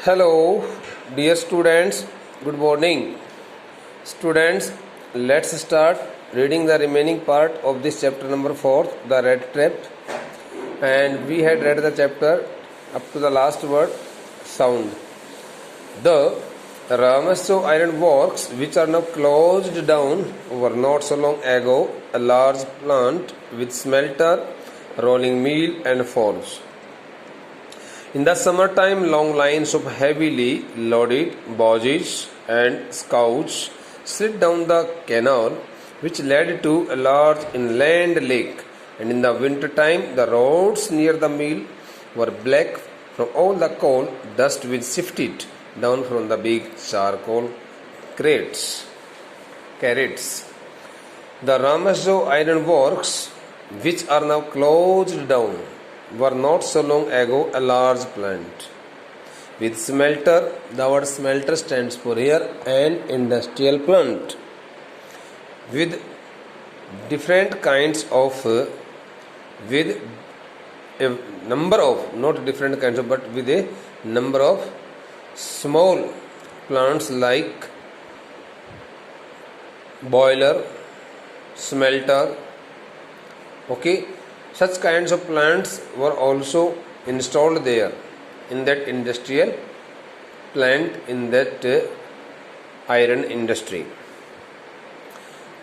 Hello, dear students. Good morning. Students, let's start reading the remaining part of this chapter number 4, the red trap. And we had read the chapter up to the last word, sound. The Ramasjo Iron Works, which are now closed down, were not so long ago a large plant with smelter, rolling mill, and forge. In the summertime, long lines of heavily loaded barges and scows slid down the canal which led to a large inland lake, and in the wintertime, the roads near the mill were black from all the coal dust which sifted down from the big charcoal carts. The Ramasjo Iron Works, which are now closed down, were not so long ago a large plant with smelter. The word smelter stands for here an industrial plant with different kinds of with a number of, not different kinds of, but with a number of small plants like boiler, smelter. Okay, such kinds of plants were also installed there in that industrial plant, in that iron industry.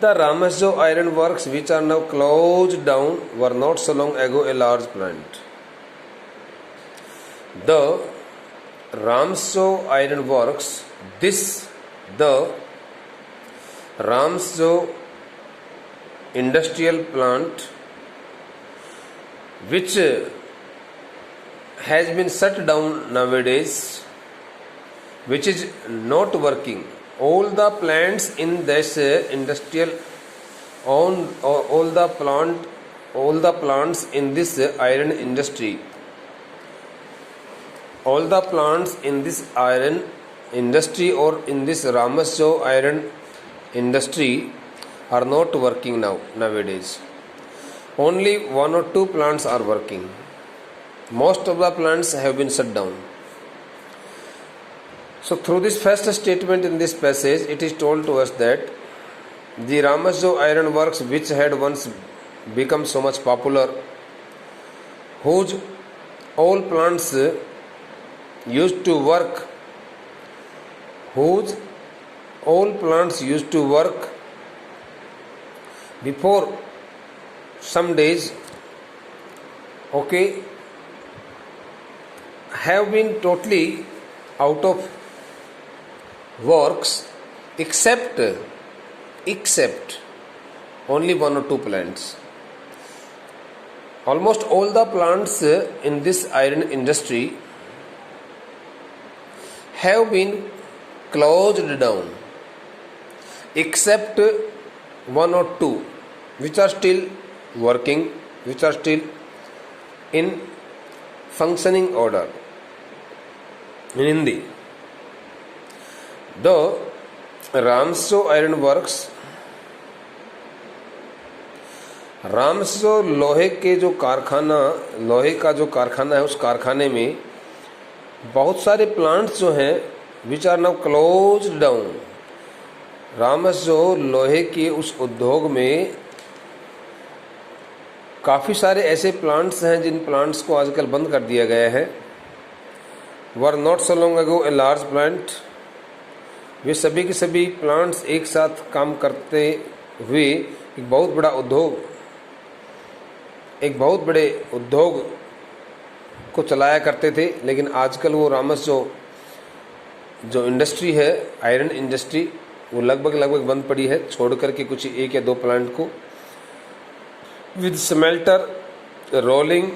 The Ramasjo Iron Works, which are now closed down, were not so long ago a large plant. The Ramasjo Iron Works, the Ramasjo industrial plant, which has been shut down nowadays, which is not working. All the plants in this industrial, all the plants in this iron industry, all the plants in this iron industry or in this Ramasjo iron industry are not working nowadays. Only one or two plants are working. Most of the plants have been shut down. So through this first statement in this passage, it is told to us that the Ramasjo Iron Works, which had once become so much popular, whose all plants used to work, before some days, okay, have been totally out of works except only one or two plants. Almost all the plants in this iron industry have been closed down except one or two which are still working, which are still in functioning order. In Hindi, the Ramasjo Iron Works, रामसो लोहे के जो कारखाना, लोहे का जो कारखाना है, उस कारखाने में बहुत सारे प्लांट्स जो हैं which are now closed down. रामसो लोहे के उस उद्योग में काफ़ी सारे ऐसे प्लांट्स हैं जिन प्लांट्स को आजकल बंद कर दिया गया है. Were not so long ago a large plant, वे सभी के सभी प्लांट्स एक साथ काम करते हुए एक बहुत बड़े उद्योग को चलाया करते थे. लेकिन आजकल वो रामसजो जो इंडस्ट्री है, आयरन इंडस्ट्री, वो लगभग बंद पड़ी है, छोड़ करके कुछ एक या दो प्लांट को. With smelter, rolling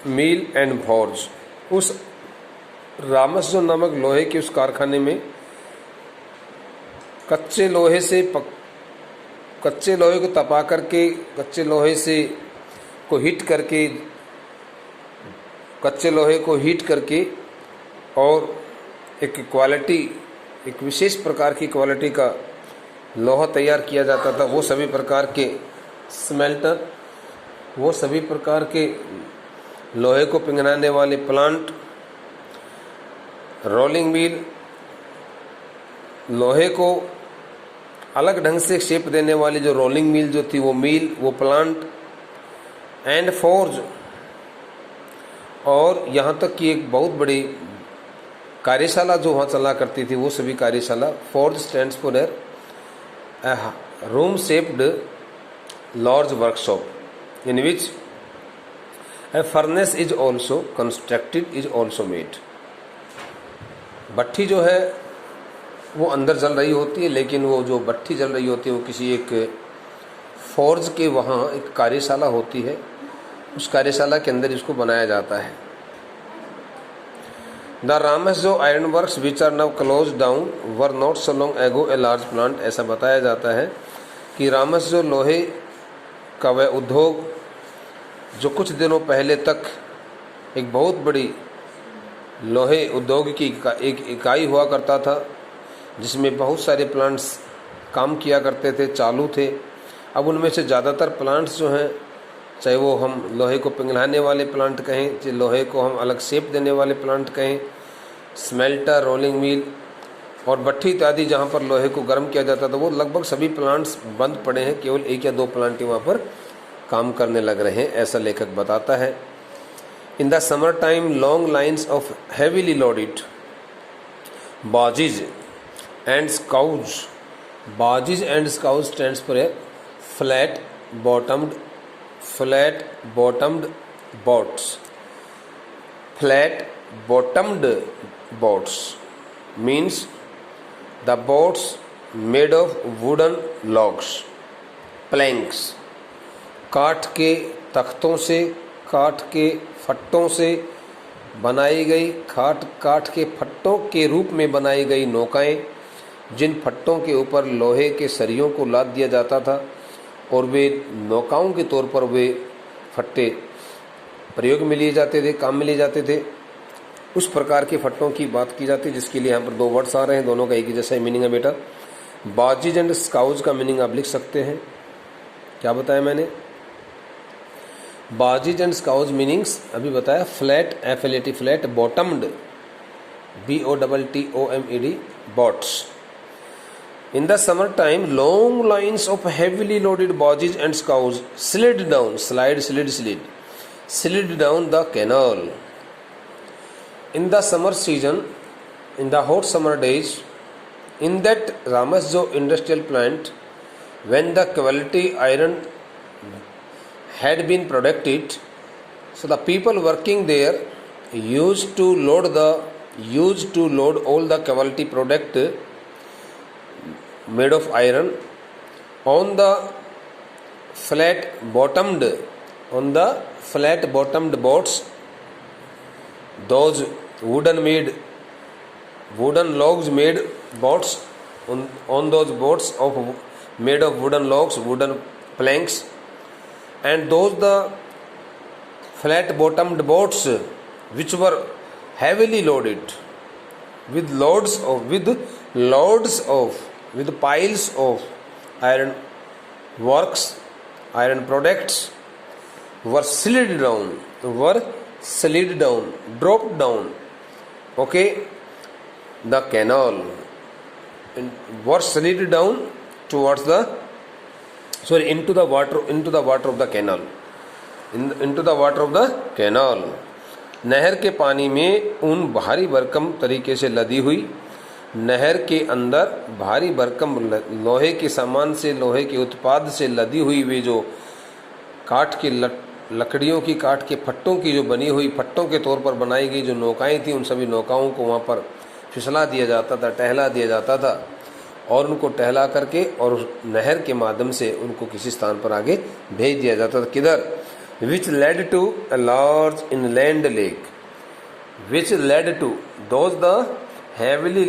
mill and forge, उस रामसजो नामक लोहे के उस कारखाने में कच्चे लोहे को तपा करके, कच्चे लोहे से को हीट करके, कच्चे लोहे को हीट करके और एक विशेष प्रकार की क्वालिटी का लोहा तैयार किया जाता था. वो सभी प्रकार के स्मेल्टर, वो सभी प्रकार के लोहे को पिघलाने वाले प्लांट रोलिंग मिल, लोहे को अलग ढंग से शेप देने वाली जो रोलिंग मिल जो थी वो प्लांट, एंड फोर्ज, और यहाँ तक कि एक बहुत बड़ी कार्यशाला जो वहाँ चला करती थी वो सभी कार्यशाला। Forge stands for a room shaped large workshop in which A furnace is also constructed is also made. भट्ठी जो है वो अंदर जल रही होती है, लेकिन वो जो भट्ठी जल रही होती है वो किसी एक फोर्ज के वहाँ एक कार्यशाला होती है, उस कार्यशाला के अंदर इसको बनाया जाता है। The Ramsjo iron works which are now close down were not so long ago a large plant. ऐसा बताया जाता है कि रामसजो लोहे का वह उद्योग जो कुछ दिनों पहले तक एक बहुत बड़ी लोहे उद्योग की एक इकाई हुआ करता था, जिसमें बहुत सारे प्लांट्स काम किया करते थे, चालू थे। अब उनमें से ज़्यादातर प्लांट्स जो हैं, चाहे वो हम लोहे को पिघलाने वाले प्लांट कहें, चाहे लोहे को हम अलग शेप देने वाले प्लांट कहें, स्मेल्टर, रोलिंग मिल और भट्ठी इत्यादि जहाँ पर लोहे को गर्म किया जाता था, वो लगभग सभी प्लांट्स बंद पड़े हैं। केवल 1 या 2 प्लांट ही वहाँ पर काम करने लग रहे हैं, ऐसा लेखक बताता है। In the summer time long lines of heavily loaded barges and scows, barges and scows stands for a flat bottomed boats. Flat bottomed boats means the boats made of wooden logs, planks, काठ के तख्तों से, काठ के फट्टों से बनाई गई, काठ के फट्टों के रूप में बनाई गई नौकाएं, जिन फट्टों के ऊपर लोहे के सरियों को लाद दिया जाता था और वे नौकाओं के तौर पर वे फट्टे प्रयोग में लिए जाते थे, काम में लिए जाते थे। उस प्रकार के फट्टों की बात की जाती है, जिसके लिए यहाँ पर 2 वर्ड्स आ रहे हैं, दोनों का एक ही जैसा मीनिंग है बेटा। बाजीज एंड स्काउज का मीनिंग आप लिख सकते हैं। क्या बताया मैंने? बाजीज एंड स्काउज मीनिंग्स अभी बताया। Flat, FLAT, flat, बॉटम्ड, BOTTOMED, boats. In the summer time, long lines of heavily loaded barges and scows slid down the canal. In the summer season, in the hot summer days, in that Ramasjo industrial plant, when the quality iron had been produced, so the people working there used to load all the quality product made of iron on the flat bottomed boats. Those wooden logs made boats on those boats made of wooden logs, wooden planks, and those the flat bottomed boats which were heavily loaded with piles of iron works, iron products were slid down, dropped down, okay, the canal, and were slid down towards into the water of the canal, into the water of the canal. नहर के पानी में उन भारी भरकम तरीके से लदी हुई, नहर के अंदर भारी भरकम लोहे के सामान से, लोहे के उत्पाद से लदी हुई वे जो काठ के लकड़ियों की, काठ के फट्टों की जो बनी हुई, फट्टों के तौर पर बनाई गई जो नौकाएं थी, उन सभी नौकाओं को वहाँ पर फिसला दिया जाता था, टहला दिया जाता था, और उनको टहला करके और नहर के माध्यम से उनको किसी स्थान पर आगे भेज दिया जाता था। किधर? which led to a large inland lake, which led to those the heavily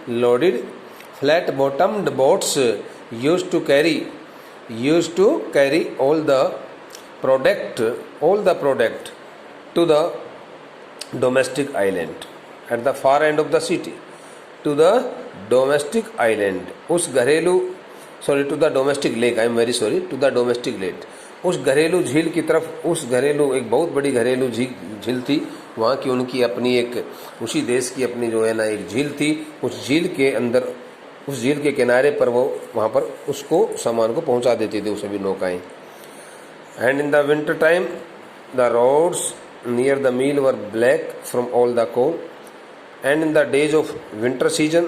loaded flat bottomed boats used to carry all the product to the domestic island at the far end of the city, to the domestic island, to the domestic lake, I am very sorry, to the domestic lake, उस घरेलू झील की तरफ, उस घरेलू, एक बहुत बड़ी घरेलू झील थी, वहाँ की उनकी अपनी एक, उसी देश की अपनी जो है ना एक झील थी। उस झील के अंदर, उस झील के किनारे पर वो वहाँ पर उसको सामान को पहुँचा देती थी वो सभी नौकाएँ। And in the winter time the roads near the mill were black from all the coal, and in the days of winter season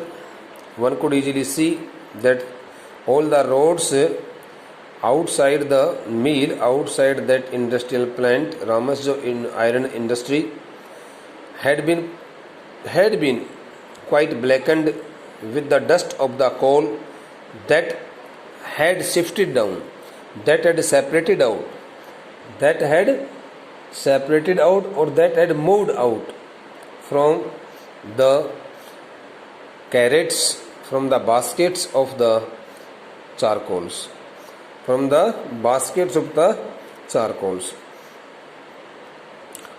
one could easily see that all the roads outside the mill, outside that industrial plant, Ramasjo in iron industry, had been quite blackened with the dust of the coal that had shifted down, that had separated out, or that had moved out from the carrots, from the baskets of the charcoals,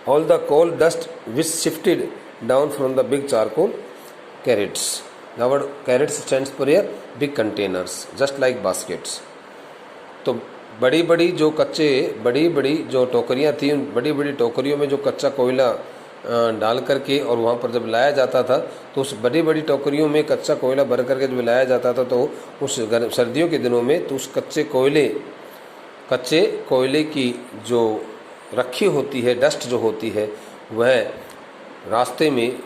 all the coal dust which shifted down from the big charcoal carrots. The word carrots stands for here big containers, just like baskets. तो बड़ी बड़ी जो टोकरियाँ थी, उन बड़ी बड़ी टोकरियों में जो कच्चा कोयला डाल करके और वहाँ पर जब लाया जाता था, तो उस बड़ी बड़ी टोकरियों में कच्चा कोयला भर करके जब लाया जाता था, तो उस सर्दियों के दिनों में तो उस कच्चे कोयले की जो रखी होती है, डस्ट जो होती है, वह रास्ते में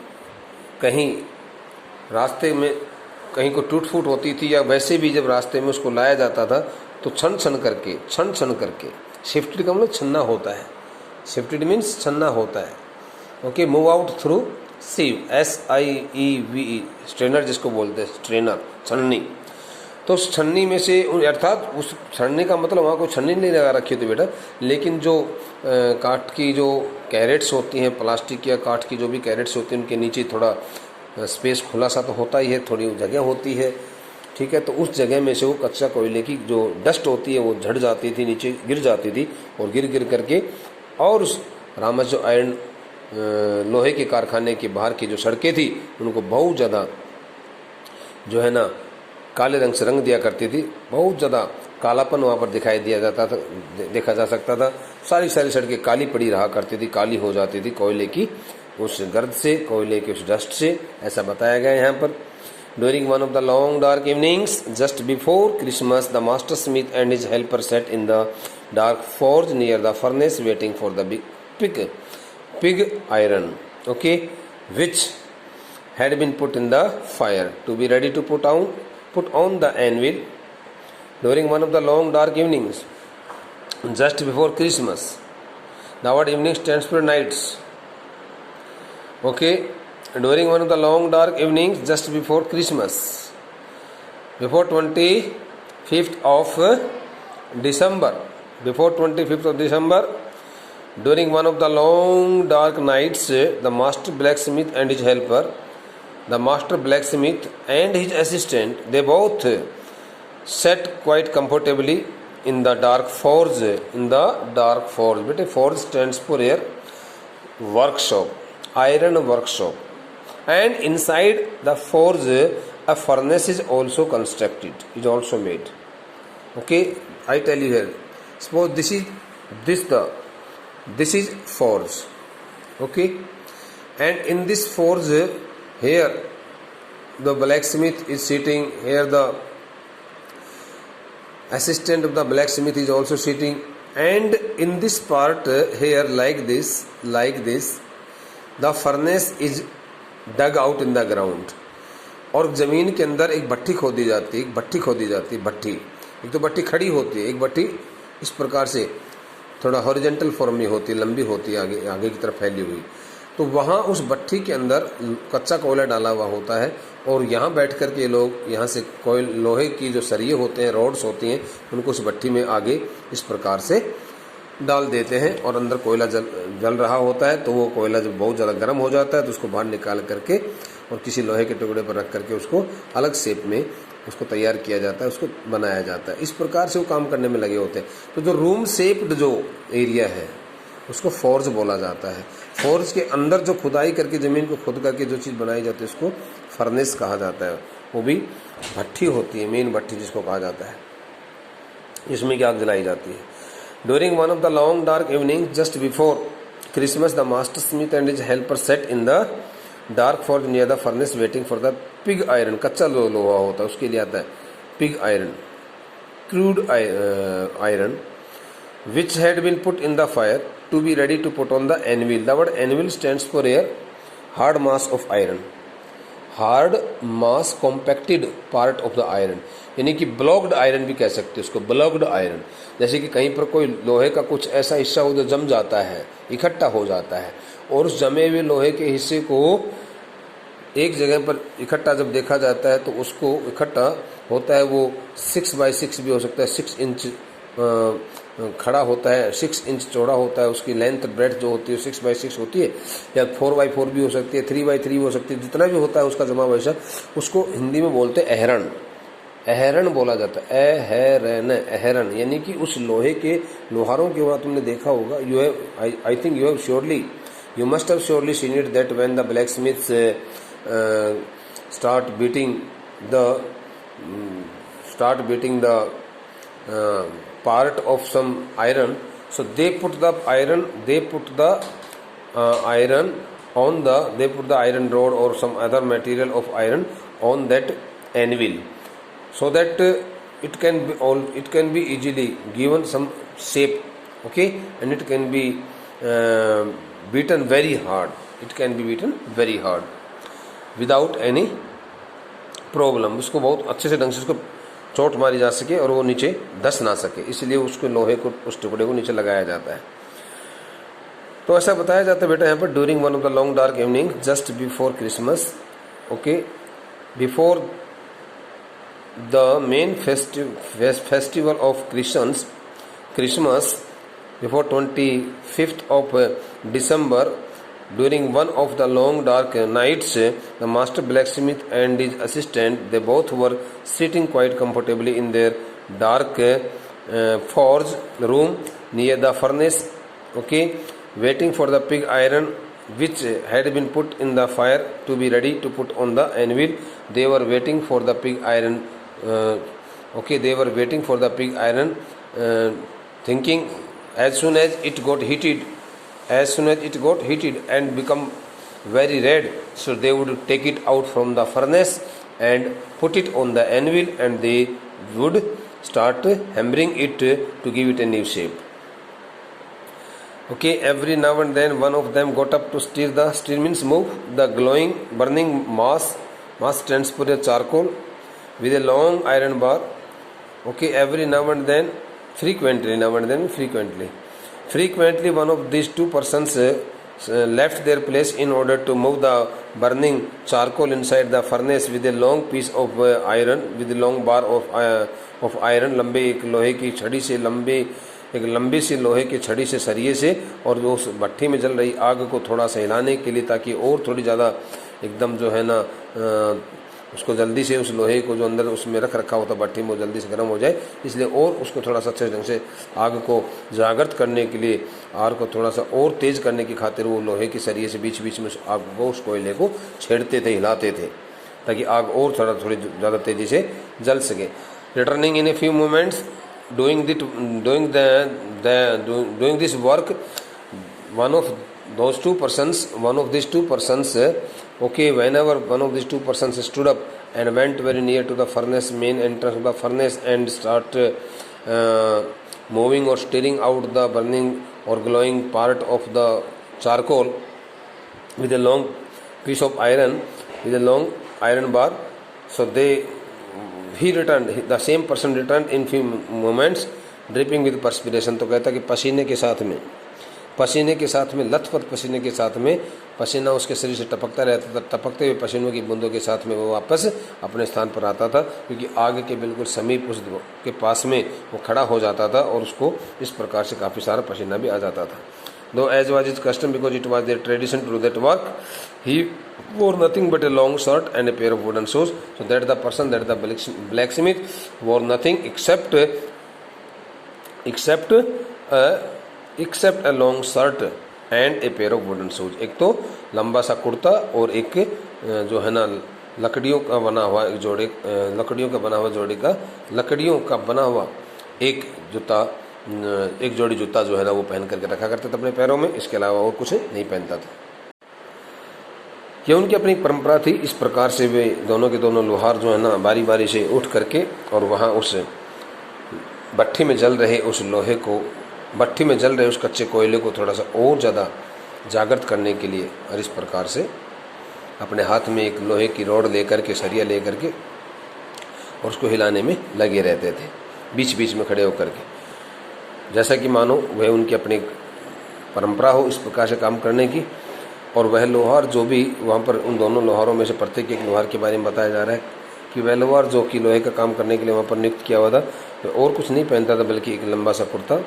कहीं को टूट फूट होती थी, या वैसे भी जब रास्ते में उसको लाया जाता था तो छन छन करके शिफ्टेड का मतलब छन्ना होता है, शिफ्टेड मीन्स छन्ना होता है। Okay, move out through sieve, SIEVE, strainer जिसको बोलते हैं, स्ट्रेनर, छन्नी। तो उस छन्नी में से, अर्थात उस छन्नी का मतलब वहाँ कोई छन्नी नहीं लगा रखी थी बेटा, लेकिन जो काठ की जो कैरेट्स होती हैं, प्लास्टिक या काठ की जो भी कैरेट्स होती हैं, उनके नीचे थोड़ा स्पेस खुला सा तो होता ही है, थोड़ी जगह होती है, ठीक है। तो उस जगह में से वो कच्चा कोयले की जो डस्ट होती है वो झड़ जाती थी, नीचे गिर जाती थी, और गिर करके और उस रामस्जो आयरन लोहे के कारखाने के बाहर की जो सड़कें थी उनको बहुत ज़्यादा जो है ना काले रंग से रंग दिया करती थी, बहुत ज़्यादा कालापन वहाँ पर दिखाई दिया जाता था, देखा जा सकता था। सारी सड़कें काली पड़ी रहा करती थी, काली हो जाती थी कोयले की उस गर्द से, कोयले के उस डस्ट से, ऐसा बताया गया है यहाँ पर। During one of the long dark evenings just before Christmas, the master smith and his helper sat in the dark forge near the furnace waiting for the pig iron, okay, which had been put in the fire to be ready to put on the anvil. During one of the long dark evenings just before Christmas, the word evening stands for nights, okay. During one of the long dark evenings just before Christmas, before 25th of December, during one of the long dark nights, the master blacksmith and his helper, the master blacksmith and his assistant, they both sat quite comfortably in the dark forge. But forge stands for here workshop, iron workshop. And inside the forge a furnace is also constructed, is also made. Okay, I tell you here, suppose this is forge, okay, and in this forge here the blacksmith is sitting, here the assistant of the blacksmith is also sitting, and in this part here like this the furnace is dug out in the ground, और ज़मीन के अंदर एक भट्टी खोदी जाती है, भट्टी एक तो भट्टी खड़ी होती है, एक भट्टी इस प्रकार से थोड़ा हॉरिजेंटल फॉर्म में होती है, लंबी होती है, आगे की तरफ फैली हुई। तो वहाँ उस भट्टी के अंदर कच्चा कोयला डाला हुआ होता है, और यहाँ बैठ कर के लोग यहाँ से लोहे की जो सरिये होते हैं, रॉड्स होती हैं, उनको उस भट्टी में आगे इस प्रकार से डाल देते हैं, और अंदर कोयला जल रहा होता है। तो वो कोयला जब बहुत ज़्यादा गर्म हो जाता है तो उसको बाहर निकाल करके और किसी लोहे के टुकड़े पर रख करके उसको अलग शेप में उसको तैयार किया जाता है, उसको बनाया जाता है। इस प्रकार से वो काम करने में लगे होते हैं। तो जो रूम शेप्ड जो एरिया है उसको फोर्ज बोला जाता है। फोर्ज के अंदर जो खुदाई करके ज़मीन को खुद करके जो चीज़ बनाई जाती है उसको फर्नेस कहा जाता है। वो भी भट्टी होती है, मेन भट्टी जिसको कहा जाता है, इसमें की आग जलाई जाती है। During one of the long dark evenings just before Christmas, the master smith and his helper sat in the dark forge near the furnace waiting for the pig iron. कच्चा लोहा होता है उसके लिए आता है pig iron, crude iron, which had been put in the fire to be ready to put on the anvil. The word anvil stands for a hard mass of iron, hard mass compacted part of the iron, यानी कि blocked iron भी कह सकते हैं उसको, blocked iron. जैसे कि कहीं पर कोई लोहे का कुछ ऐसा हिस्सा हो जो जम जाता है, इकट्ठा हो जाता है, और उस जमे हुए लोहे के हिस्से को एक जगह पर इकट्ठा जब देखा जाता है तो उसको इकट्ठा होता है, वो 6x6 भी हो सकता है, 6 इंच खड़ा होता है, 6 इंच चौड़ा होता है, उसकी लेंथ ब्रेड्थ जो होती है 6x6 होती है, या 4x4 भी हो सकती है, 3x3 हो सकती है, जितना भी होता है उसका जमा वैसा, उसको हिंदी में बोलते हैं अहरण। अहरण बोला जाता है, अहरण, अहरण, यानी कि उस लोहे के लोहारों के बाद तुमने देखा होगा, you have I think you have surely, you must have surely seen it that when the black Smiths start beating the part of some iron, so they put the iron rod or some other material of iron on that anvil, so that it can be easily given some shape, okay, and it can be beaten very hard, without any problem. उसको बहुत अच्छे से ढंग से उसको चोट मारी जा सके और वो नीचे धंस ना सके, इसलिए उसको लोहे को, उस टुकड़े को नीचे लगाया जाता है। तो ऐसा बताया जाता है बेटा यहाँ पर, during one of the long dark evening just before Christmas, okay, before the main festival of Christmas, before 25th of December, during one of the long dark nights, the master blacksmith and his assistant, they both were sitting quite comfortably in their dark forge room near the furnace, okay, waiting for the pig iron which had been put in the fire to be ready to put on the anvil. They were waiting for the pig iron, they were waiting for the pig iron, thinking as soon as it got heated and become very red, so they would take it out from the furnace and put it on the anvil, and they would start hammering it to give it a new shape. Okay, every now and then one of them got up to stir means move the glowing burning mass stands for a charcoal with a long iron bar. Okay, every now and then, frequently one of these two persons left their place in order to move the burning charcoal inside the furnace with a long piece of iron, with a long bar of iron, लंबे एक लोहे की छड़ी से, एक लंबी सी लोहे की छड़ी से, सरिये से, और जो उस भट्टी में जल रही आग को थोड़ा सा हिलाने के लिए, ताकि और थोड़ी ज़्यादा एकदम जो है ना उसको जल्दी से, उस लोहे को जो अंदर उसमें रखा होता भट्टी में, वो जल्दी से गर्म हो जाए, इसलिए और उसको थोड़ा सा अच्छे ढंग से आग को जागृत करने के लिए, आग को थोड़ा सा और तेज़ करने की खातिर वो लोहे की सरिये से बीच बीच में उस आग को, उस कोयले को छेड़ते थे, हिलाते थे, ताकि आग और थोड़ी ज़्यादा तेज़ी से जल सके। Returning in a few moments doing this work, one of these two persons, okay, whenever one of these two persons stood up and went very near to the furnace, main entrance of the furnace, and start moving or stirring out the burning or glowing part of the charcoal with a long piece of iron, with a long iron bar, so the same person returned in few moments dripping with perspiration। तो कहता कि पसीने के साथ में, लथपथ पसीने के साथ में, पसीना उसके शरीर से टपकता रहता था, टपकते हुए पसीनों की बूंदों के साथ में वो वापस अपने स्थान पर आता था, क्योंकि आग के बिल्कुल समीप उस के पास में वो खड़ा हो जाता था और उसको इस प्रकार से काफ़ी सारा पसीना भी आ जाता था। Though as was his custom, because it was their tradition to do that work, he wore nothing but a long shirt and a pair of wooden shoes, so that the blacksmith wore nothing except a long shirt and a pair of wooden shoes। एक तो लंबा सा कुर्ता और एक जो है ना लकड़ियों का बना हुआ एक जूता एक जोड़ी जूता जो है ना वो पहन करके रखा करते थे अपने पैरों में, इसके अलावा और कुछ नहीं पहनता था। ये उनकी अपनी परंपरा थी। इस प्रकार से वे दोनों के दोनों लोहार जो है ना बारी बारी से उठ करके और वहाँ उस भट्ठी में जल रहे उस लोहे को, भट्ठी में जल रहे उस कच्चे कोयले को थोड़ा सा और ज़्यादा जागृत करने के लिए और इस प्रकार से अपने हाथ में एक लोहे की रॉड लेकर के, सरिया लेकर के और उसको हिलाने में लगे रहते थे, बीच बीच में खड़े होकर के, जैसा कि मानो वह उनकी अपनी परंपरा हो इस प्रकार से काम करने की। और वह लोहार जो भी वहाँ पर, उन दोनों लोहारों में से प्रत्येक एक लोहार के बारे में बताया जा रहा है कि वह लोहार जो कि लोहे का काम करने के लिए वहाँ पर नियुक्त किया हुआ था, तो और कुछ नहीं पहनता था बल्कि एक लंबा सा कुर्ता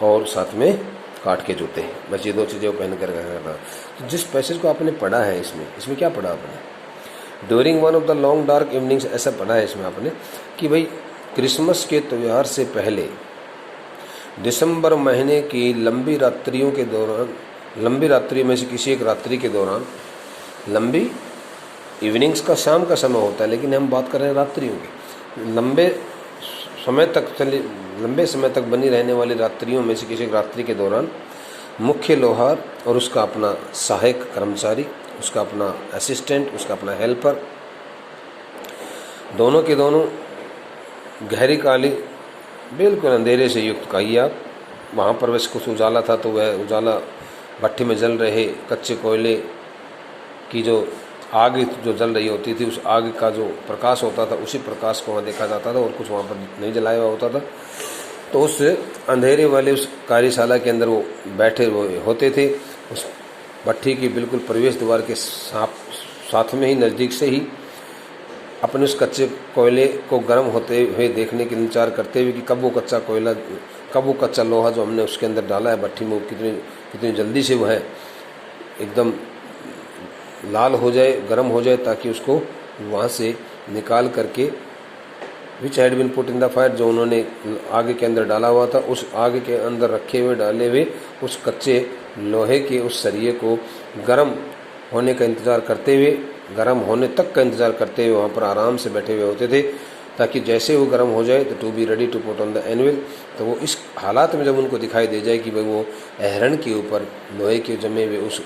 और साथ में काट के जूते, बस ये दो चीज़ें वो पहन कर रखा था। तो जिस पैसेज को आपने पढ़ा है इसमें क्या पढ़ा आपने? During one of the long dark evenings, ऐसा पढ़ा है इसमें आपने कि भाई क्रिसमस के त्यौहार से पहले दिसंबर महीने की लंबी रात्रियों के दौरान, लंबी रात्रि में से किसी एक रात्रि के दौरान, लंबी इवनिंग्स का शाम का समय होता है लेकिन हम बात कर रहे हैं रात्रियों की, लंबे समय तक बनी रहने वाली रात्रियों में से किसी एक रात्रि के दौरान मुख्य लोहार और उसका अपना सहायक कर्मचारी, उसका अपना असिस्टेंट, उसका अपना हेल्पर, दोनों के दोनों गहरी काली बिल्कुल अंधेरे से युक्त, कहिए आप, वहाँ पर वैसे कुछ उजाला था तो वह उजाला भट्टी में जल रहे कच्चे कोयले की जो आग जो जल रही होती थी, उस आग का जो प्रकाश होता था उसी प्रकाश को वहाँ देखा जाता था और कुछ वहाँ पर नहीं जलाया हुआ होता था। तो उस अंधेरे वाले उस कार्यशाला के अंदर वो बैठे होते थे, उस भट्टी की बिल्कुल प्रवेश द्वार के साथ में ही, नज़दीक से ही अपने उस कच्चे कोयले को गर्म होते हुए देखने के इंतजार करते हुए कि कब वो कच्चा लोहा जो हमने उसके अंदर डाला है भट्टी में, वो कितनी जल्दी से वो है एकदम लाल हो जाए, गर्म हो जाए, ताकि उसको वहाँ से निकाल करके which had been put in the fire, जो उन्होंने आग के अंदर डाला हुआ था, उस आग के अंदर रखे हुए डाले हुए उस कच्चे लोहे के उस सरिये को गर्म होने का इंतज़ार करते हुए, गर्म होने तक का इंतज़ार करते हुए वहाँ पर आराम से बैठे हुए होते थे, ताकि जैसे वो गर्म हो जाए तो to be ready to put on the anvil, तो वो इस हालात में जब उनको दिखाई दे जाए कि भाई वो अहरण के ऊपर लोहे के जमे हुए उस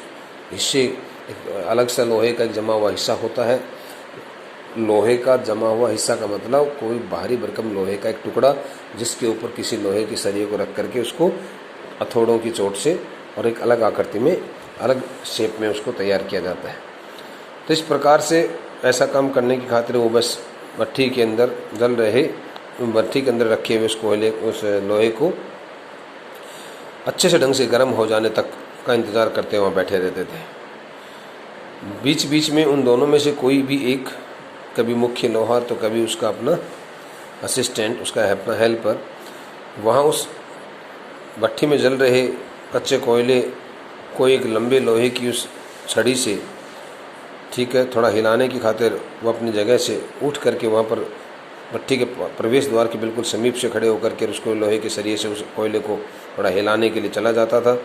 हिस्से, एक अलग सा लोहे का एक जमा हुआ हिस्सा होता है। लोहे का जमा हुआ हिस्सा का मतलब कोई भारी भरकम लोहे का एक टुकड़ा जिसके ऊपर किसी लोहे के सरिये को रख करके उसको हथौड़ों की चोट से और एक अलग आकृति में, अलग शेप में उसको तैयार किया जाता है। तो इस प्रकार से ऐसा काम करने की खातिर वो बस भट्टी के अंदर जल रहे, भट्टी के अंदर रखे हुए उस कोयले, उस लोहे को अच्छे से ढंग से गर्म हो जाने तक का इंतज़ार करते वहाँ बैठे रहते थे। बीच बीच में उन दोनों में से कोई भी एक, कभी मुख्य लोहार तो कभी उसका अपना असिस्टेंट, उसका अपना हेल्पर, वहाँ उस भट्टी में जल रहे कच्चे कोयले को एक लंबे लोहे की उस छड़ी से, ठीक है, थोड़ा हिलाने की खातिर वो अपनी जगह से उठ करके वहाँ पर भट्टी के प्रवेश द्वार के बिल्कुल समीप से खड़े होकर के उसको लोहे के सरिये से उस कोयले को थोड़ा हिलाने के लिए चला जाता था।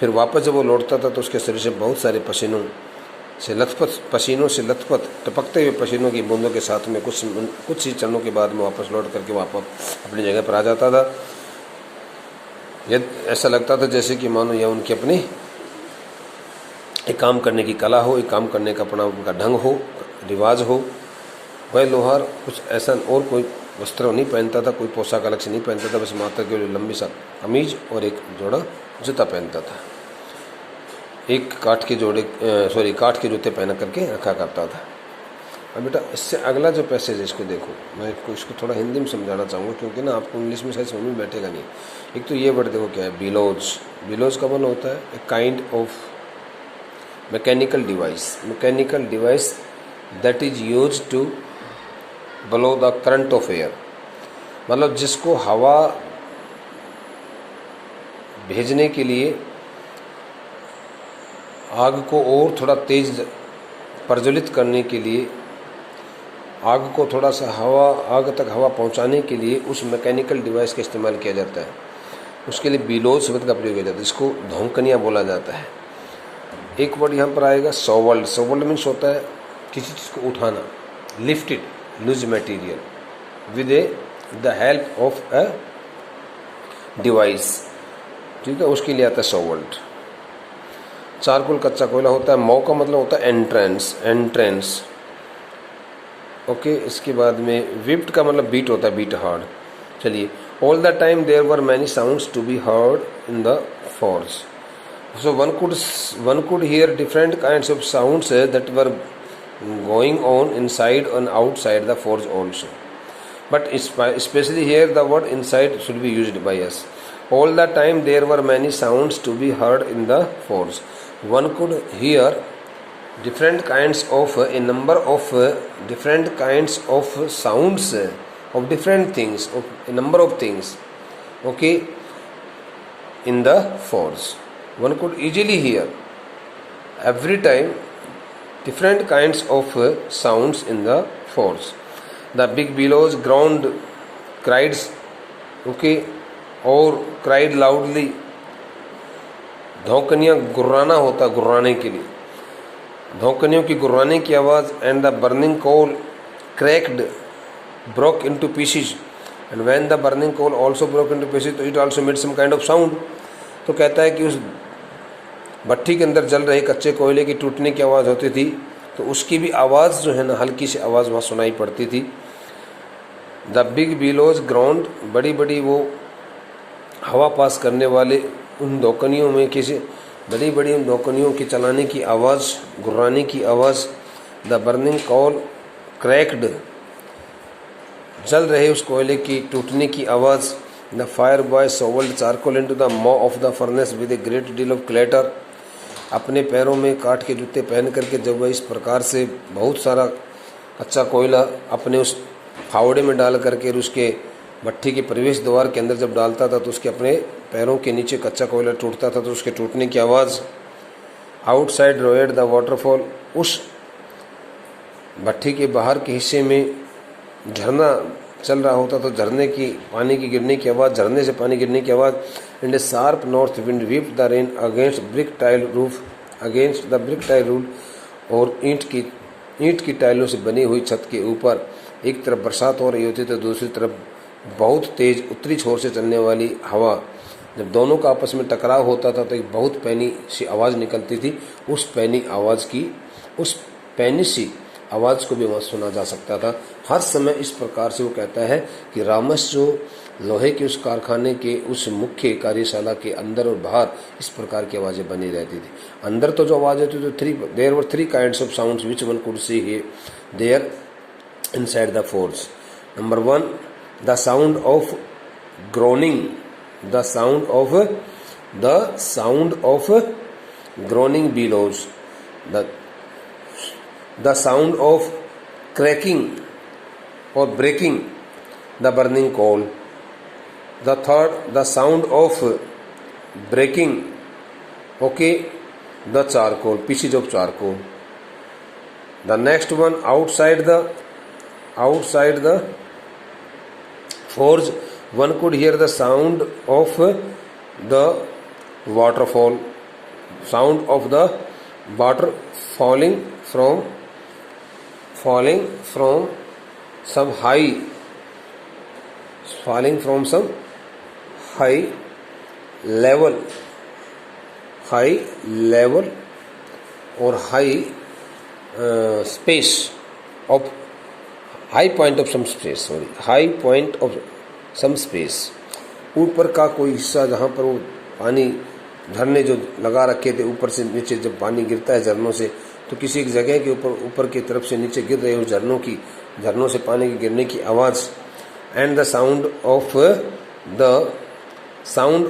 फिर वापस जब वो लौटता था तो उसके शरीर से बहुत सारे पसीनों से लथपथ टपकते हुए पसीनों की बूंदों के साथ में कुछ ही क्षणों के बाद में वापस लौट करके वापस अपनी जगह पर आ जाता था। यह ऐसा लगता था जैसे कि मानो यह उनकी अपनी एक काम करने की कला हो, एक काम करने का अपना उनका ढंग हो, रिवाज हो। वह लोहार कुछ ऐसा और कोई वस्त्र नहीं पहनता था, कोई पोशाक अलग से नहीं पहनता था, बस मात्र के लिए लंबी सा कमीज और एक जोड़ा जूता पहनता था। एक काठ के जूते पहन करके रखा करता था। अब बेटा इससे अगला जो पैसेज है इसको देखो, मैं इसको थोड़ा हिंदी में समझाना चाहूँगा क्योंकि ना आपको इंग्लिश में शायद समझ में बैठेगा नहीं। एक तो ये वर्ड देखो क्या है, बिलोज। बिलोज का मतलब होता है a kind of mechanical device that is use to blow the current of air, मतलब जिसको हवा भेजने के लिए आग को और थोड़ा तेज प्रज्वलित करने के लिए, आग को थोड़ा सा आग तक हवा पहुंचाने के लिए उस मैकेनिकल डिवाइस का इस्तेमाल किया जाता है। उसके लिए बिलोज शब्द का प्रयोग किया जाता है, इसको धोंकनिया बोला जाता है। एक वर्ड यहाँ पर आएगा सोवल्ड। सोवल्ड मीन्स होता है किसी चीज़ को उठाना, lifted loose material with the help of a device, ठीक है, उसके लिए आता है 100 वोल्ट। चारकोल कच्चा कोयला होता है। मौ का मतलब होता है एंट्रेंस। ओके, इसके बाद में विप्ड का मतलब बीट होता है, बीट हार्ड। चलिए, all the time there were many sounds to be heard in the forge. So one could hear different kinds of sounds that were going on inside and outside the forge also, but especially here the word inside should be used by us. All the time there were many sounds to be heard in the forge. One could hear different kinds of a number of different kinds of sounds of different things, of a number of things, okay, in the forge. One could easily hear every time different kinds of sounds in the forge. The big bellows ground, cried, okay, or cried loudly. धौकनियाँ गुर्राना होता, गुर्राने के लिए, धौकनियों की गुर्राने की आवाज़। And the burning coal cracked, broke into pieces, and when the burning coal also broke into pieces तो it also made some kind of sound. तो कहता है कि उस भट्टी के अंदर जल रहे कच्चे कोयले की टूटने की आवाज़ होती थी, तो उसकी भी आवाज़ जो है ना, हल्की सी आवाज़ वहाँ सुनाई पड़ती थी। द बिग बिलोज ग्राउंड, बड़ी बड़ी वो हवा पास करने वाले उन धौकनियों में किसी बड़ी बड़ी उन धौकनियों की चलाने की आवाज़, गुर्राने की आवाज़। द बर्निंग कोल क्रैक्ड, जल रहे उस कोयले की टूटने की आवाज़। The fire boy shovelled charcoal into the maw of the furnace with a great deal of clatter. अपने पैरों में काठ के जूते पहन करके जब वह इस प्रकार से बहुत सारा कच्चा कोयला अपने उस फावड़े में डाल करके उसके भट्टी के प्रवेश द्वार के अंदर जब डालता था तो उसके अपने पैरों के नीचे कच्चा कोयला टूटता था, तो उसके टूटने की आवाज़। आउटसाइड रोएड द वाटरफॉल, उस भट्टी के बाहर के हिस्से में झरना चल रहा होता, तो झरने की पानी की गिरने की आवाज़, झरने से पानी गिरने की आवाज़। And A sharp north wind whipped the rain against brick tile roof, against the brick tile roof, और ईंट की टाइलों से बनी हुई छत के ऊपर एक तरफ बरसात हो रही होती तो दूसरी तरफ बहुत तेज़ उत्तरी छोर से चलने वाली हवा, जब दोनों का आपस में टकराव होता था तो एक बहुत पैनी सी आवाज़ निकलती थी। उस पैनी सी आवाज़ को भी वहाँ सुना जा सकता था हर समय। इस प्रकार से वो कहता है कि रामस जो लोहे के उस कारखाने के उस मुख्य कार्यशाला के अंदर और बाहर इस प्रकार की आवाज़ें बनी रहती थी। अंदर तो जो आवाज़ होती थी, there were 3 kinds of sounds which one could see there inside the forge. Number 1, the sound of groaning, the sound of groaning bellows, the sound of cracking or breaking the burning coal. The third, the sound of breaking, okay, the charcoal, pieces of charcoal. The next one, outside the forge, one could hear the sound of the waterfall, sound of the water falling from some high level or high space of high point of some space, ऊपर का कोई हिस्सा जहाँ पर वो पानी झरने जो लगा रखे थे, ऊपर से नीचे जब पानी गिरता है झरनों से, तो किसी एक जगह के ऊपर की तरफ से नीचे गिर रहे हो झरनों से पानी के गिरने की आवाज़। And the sound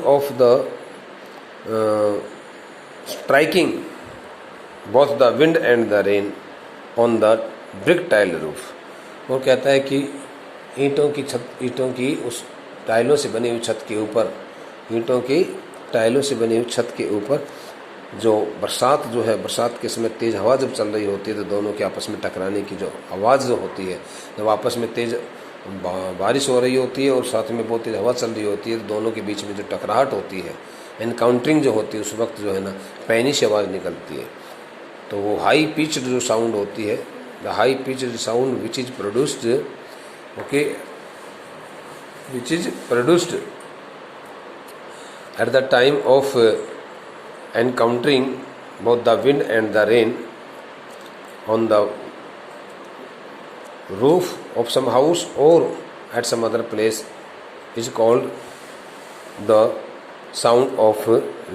of the striking both the wind and the rain on the brick tile roof. वो कहता है कि ईंटों की उस टाइलों से बनी हुई छत के ऊपर, ईंटों की टाइलों से बनी हुई छत के ऊपर जो बरसात के समय तेज़ हवा जब चल रही होती है तो दोनों के आपस में टकराने की जो आवाज़ जो होती है, जब आपस में तेज़ बारिश हो रही होती है और साथ में बहुत तेज़ हवा चल रही होती है, तो दोनों के बीच में जो टकराहट होती है, एनकाउंटरिंग जो होती है, उस वक्त जो है ना पैनी से आवाज़ निकलती है। तो वो हाई पिच्ड जो साउंड होती है, the high pitched sound which is produced At the time of encountering both the wind and the rain on the roof of some house or at some other place is called the sound of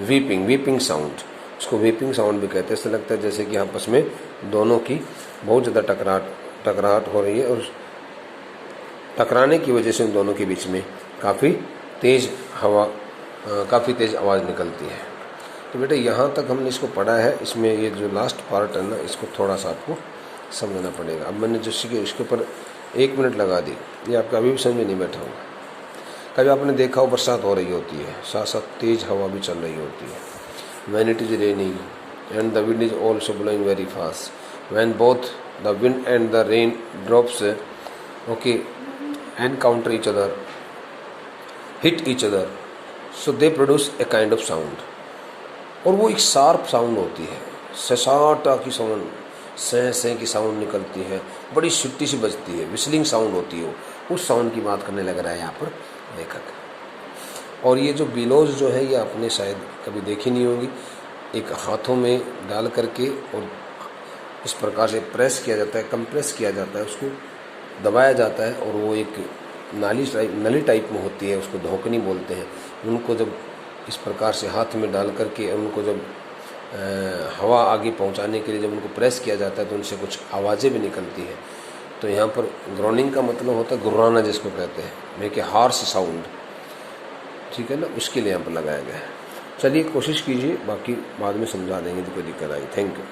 weeping sound. उसको weeping sound भी कहते हैं। ऐसा लगता है जैसे कि आपस में दोनों की बहुत ज़्यादा टकराहट हो रही है और टकराने की वजह से उन दोनों के बीच में काफ़ी तेज़ आवाज़ निकलती है। तो बेटा यहाँ तक हमने इसको पढ़ा है। इसमें ये जो लास्ट पार्ट है ना, इसको थोड़ा सा आपको समझना पड़ेगा। अब मैंने जो सीखे इसके ऊपर 1 मिनट लगा दी, ये आपका अभी भी समझ में नहीं बैठा होगा। कभी आपने देखा हो बरसात हो रही होती है, साथ साथ तेज़ हवा भी चल रही होती है। When it is raining and the wind is also blowing very fast, when both the wind and the rain drops encounter each other, hit each other, so they produce a kind of sound। और वो एक sharp sound होती है, ससाटा की sound, सै की sound निकलती है, बड़ी सिट्टी सी बजती है, विस्लिंग साउंड होती है। उस साउंड की बात करने लग रहा है यहाँ पर लेखक। और ये जो बिलोज जो है, ये आपने शायद कभी देखी नहीं होगी। एक हाथों में डाल करके और इस प्रकार से प्रेस किया जाता है, कंप्रेस किया जाता है, उसको दबाया जाता है और वो एक नली टाइप में होती है, उसको धोकनी बोलते हैं। उनको जब इस प्रकार से हाथ में डाल करके उनको जब हवा आगे पहुंचाने के लिए जब उनको प्रेस किया जाता है तो उनसे कुछ आवाज़ें भी निकलती हैं। तो यहाँ पर ग्रोनिंग का मतलब होता है गुर्राना, जिसको कहते हैं, मेक ए हार्श साउंड, ठीक है ना, उसके लिए यहाँ पर लगाया गया है। चलिए कोशिश कीजिए, बाकी बाद में समझा देंगे तो कोई दिक्कत आई। Thank you.